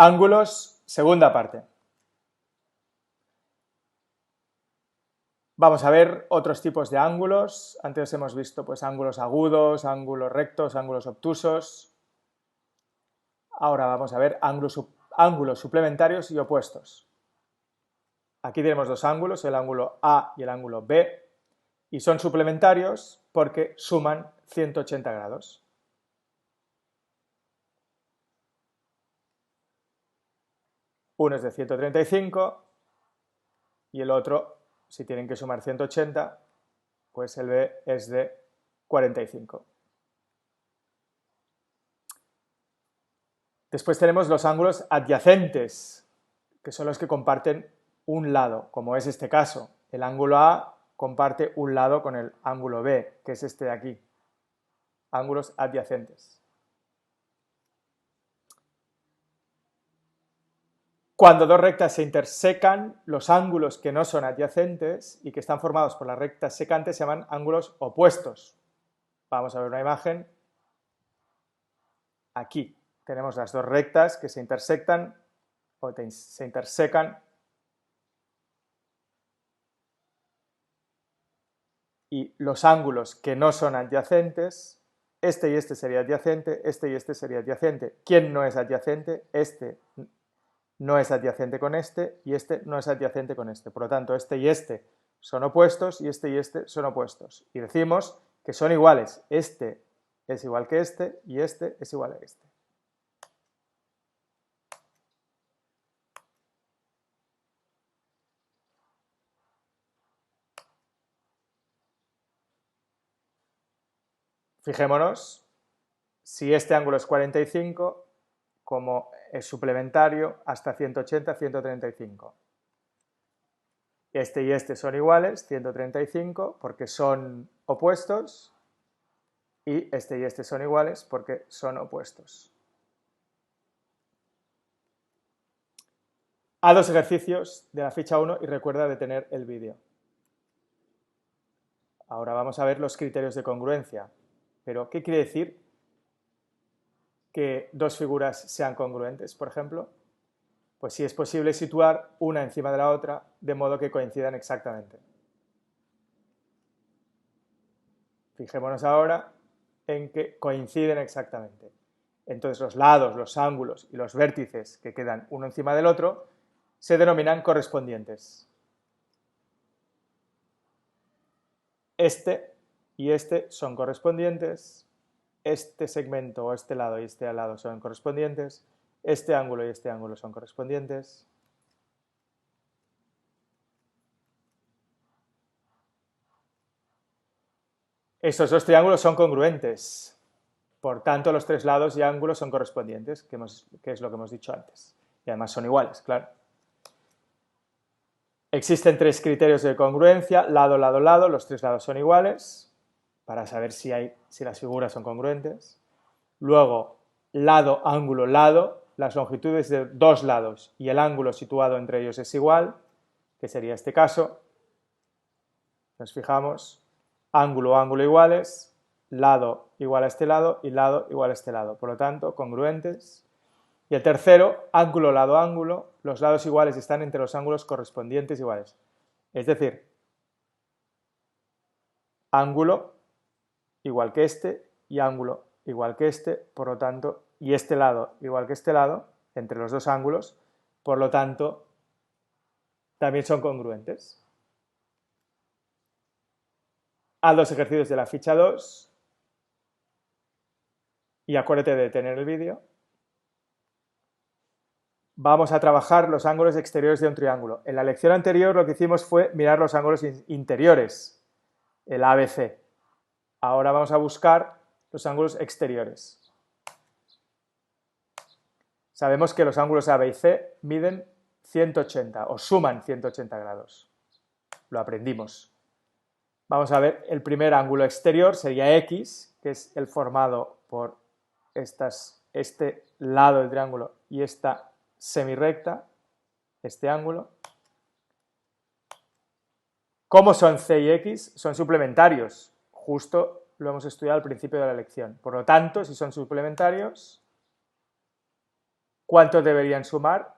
Ángulos, segunda parte. Vamos a ver otros tipos de ángulos. Antes hemos visto pues ángulos agudos, ángulos rectos, ángulos obtusos. Ahora vamos a ver ángulos suplementarios y opuestos. Aquí tenemos dos ángulos, el ángulo A y el ángulo B, y son suplementarios porque suman 180 grados. Uno es de 135 y el otro, si tienen que sumar 180, pues el B es de 45. Después tenemos los ángulos adyacentes, que son los que comparten un lado, como es este caso. El ángulo A comparte un lado con el ángulo B, que es este de aquí. Ángulos adyacentes. Cuando dos rectas se intersecan, los ángulos que no son adyacentes y que están formados por las rectas secantes se llaman ángulos opuestos. Vamos a ver una imagen. Aquí tenemos las dos rectas que se intersectan o se intersecan y los ángulos que no son adyacentes, este y este sería adyacente, este y este sería adyacente. ¿Quién no es adyacente? Este no es adyacente con este y este no es adyacente con este. Por lo tanto, este y este son opuestos y este son opuestos. Y decimos que son iguales. Este es igual que este y este es igual a este. Fijémonos, si este ángulo es 45, como es suplementario, hasta 180, 135. Este y este son iguales, 135, porque son opuestos, y este son iguales porque son opuestos. Haz los ejercicios de la ficha 1 y recuerda detener el vídeo. Ahora vamos a ver los criterios de congruencia. Pero, ¿qué quiere decir que dos figuras sean congruentes, por ejemplo? Pues si es posible situar una encima de la otra de modo que coincidan exactamente. Fijémonos ahora en que coinciden exactamente. Entonces los lados, los ángulos y los vértices que quedan uno encima del otro se denominan correspondientes. Este y este son correspondientes, este segmento o este lado y este lado son correspondientes, este ángulo y este ángulo son correspondientes. Estos dos triángulos son congruentes, por tanto los tres lados y ángulos son correspondientes, que es lo que hemos dicho antes, y además son iguales, claro. Existen tres criterios de congruencia, lado, lado, lado, los tres lados son iguales, para saber si las figuras son congruentes. Luego, lado, ángulo, lado, las longitudes de dos lados y el ángulo situado entre ellos es igual, que sería este caso. Nos fijamos, ángulo, ángulo iguales, lado igual a este lado y lado igual a este lado. Por lo tanto, congruentes. Y el tercero, ángulo, lado, ángulo, los lados iguales están entre los ángulos correspondientes iguales. Es decir, ángulo igual que este y ángulo igual que este, por lo tanto, y este lado igual que este lado, entre los dos ángulos, por lo tanto, también son congruentes. Haz los ejercicios de la ficha 2 y acuérdate de detener el vídeo. Vamos a trabajar los ángulos exteriores de un triángulo. En la lección anterior lo que hicimos fue mirar los ángulos interiores, el ABC. Ahora vamos a buscar los ángulos exteriores. Sabemos que los ángulos AB y C miden 180 o suman 180 grados. Lo aprendimos. Vamos a ver, el primer ángulo exterior sería X, que es el formado por este lado del triángulo y esta semirrecta, este ángulo. ¿Cómo son C y X? Son suplementarios. Justo lo hemos estudiado al principio de la lección. Por lo tanto, si son suplementarios, ¿Cuánto deberían sumar?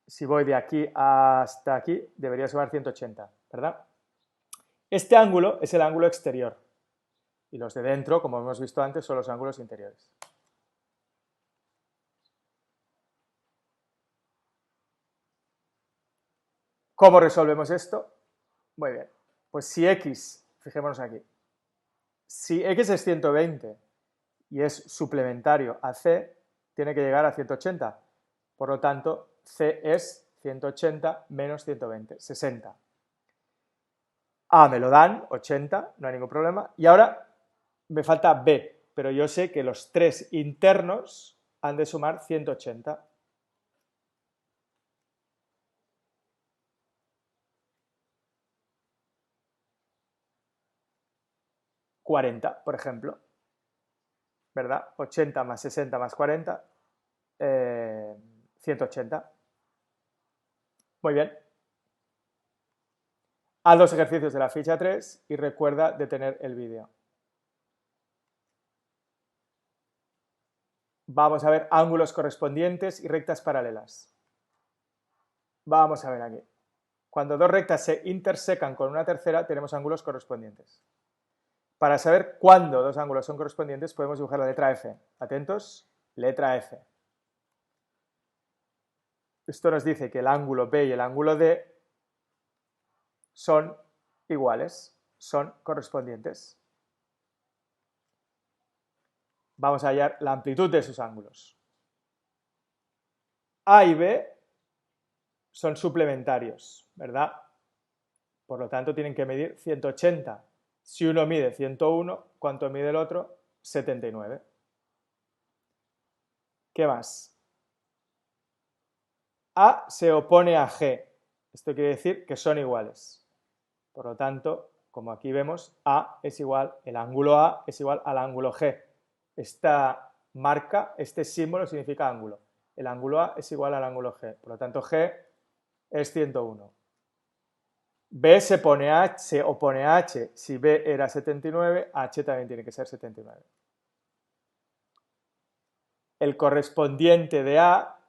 Si voy de aquí hasta aquí, debería sumar 180, ¿verdad? Este ángulo es el ángulo exterior y los de dentro, como hemos visto antes, son los ángulos interiores. ¿Cómo resolvemos esto? Muy bien, pues si x, fijémonos aquí, si x es 120 y es suplementario a c, tiene que llegar a 180. Por lo tanto, c es 180 menos 120, 60. A me lo dan, 80, no hay ningún problema. Y ahora me falta B, pero yo sé que los tres internos han de sumar 180. ...40, por ejemplo, ¿verdad? 80 más 60 más 40, 180. Muy bien. Haz los ejercicios de la ficha 3 y recuerda detener el vídeo. Vamos a ver ángulos correspondientes y rectas paralelas. Vamos a ver aquí. Cuando dos rectas se intersecan con una tercera, tenemos ángulos correspondientes. Para saber cuándo dos ángulos son correspondientes, podemos dibujar la letra F. Atentos, letra F. Esto nos dice que el ángulo B y el ángulo D son iguales, son correspondientes. Vamos a hallar la amplitud de esos ángulos. A y B son suplementarios, ¿verdad? Por lo tanto, tienen que medir 180. Si uno mide 101, ¿cuánto mide el otro? 79. ¿Qué más? A se opone a G. Esto quiere decir que son iguales. Por lo tanto, como aquí vemos, A es igual, el ángulo A es igual al ángulo G. Esta marca, este símbolo significa ángulo. El ángulo A es igual al ángulo G. Por lo tanto, G es 101. B se opone a H. Si B era 79, H también tiene que ser 79. El correspondiente de A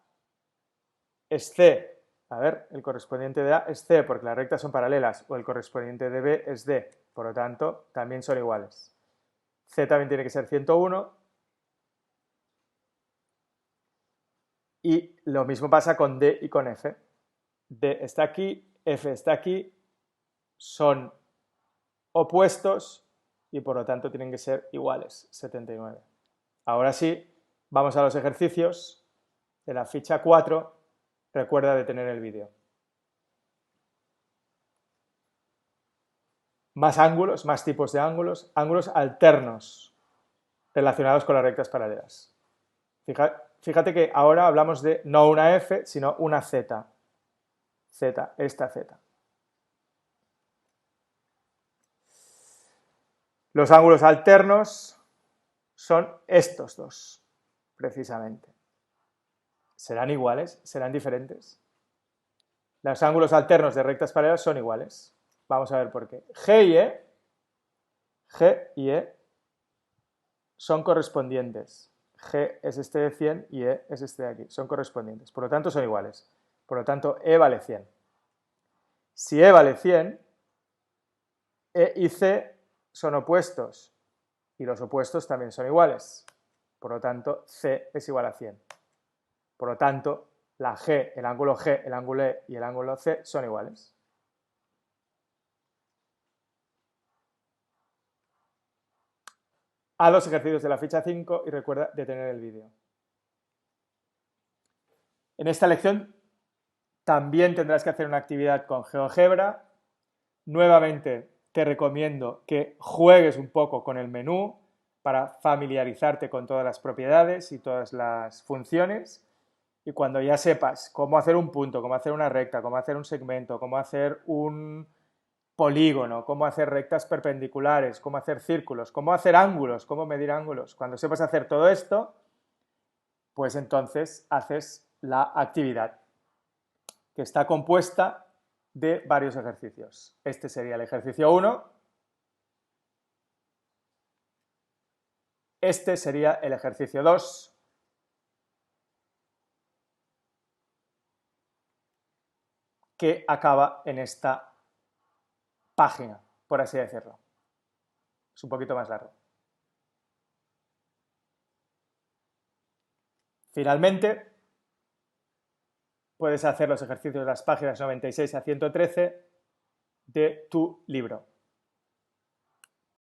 es C. A ver, el correspondiente de A es C porque las rectas son paralelas, o el correspondiente de B es D. Por lo tanto, también son iguales. C también tiene que ser 101. Y lo mismo pasa con D y con F. D está aquí, F está aquí, son opuestos y por lo tanto tienen que ser iguales, 79. Ahora sí, vamos a los ejercicios de la ficha 4. Recuerda detener el vídeo. Más ángulos, más tipos de ángulos, ángulos alternos relacionados con las rectas paralelas. Fíjate que ahora hablamos de no una F, sino una Z. Z, esta Z. Los ángulos alternos son estos dos, precisamente. ¿Serán iguales? ¿Serán diferentes? Los ángulos alternos de rectas paralelas son iguales. Vamos a ver por qué. G y E son correspondientes. G es este de 100 y E es este de aquí. Son correspondientes. Por lo tanto, son iguales. Por lo tanto, E vale 100. Si E vale 100, E y C son opuestos. Y los opuestos también son iguales. Por lo tanto, C es igual a 100. Por lo tanto, la G, el ángulo E y el ángulo C son iguales. Haz los ejercicios de la ficha 5 y recuerda detener el vídeo. En esta lección también tendrás que hacer una actividad con GeoGebra. Nuevamente te recomiendo que juegues un poco con el menú para familiarizarte con todas las propiedades y todas las funciones. Y cuando ya sepas cómo hacer un punto, cómo hacer una recta, cómo hacer un segmento, cómo hacer un polígono, cómo hacer rectas perpendiculares, cómo hacer círculos, cómo hacer ángulos, cómo medir ángulos. Cuando sepas hacer todo esto, pues entonces haces la actividad, que está compuesta de varios ejercicios. Este sería el ejercicio 1. Este sería el ejercicio 2. que acaba en esta página, por así decirlo. Es un poquito más largo. Finalmente, puedes hacer los ejercicios de las páginas 96 a 113 de tu libro.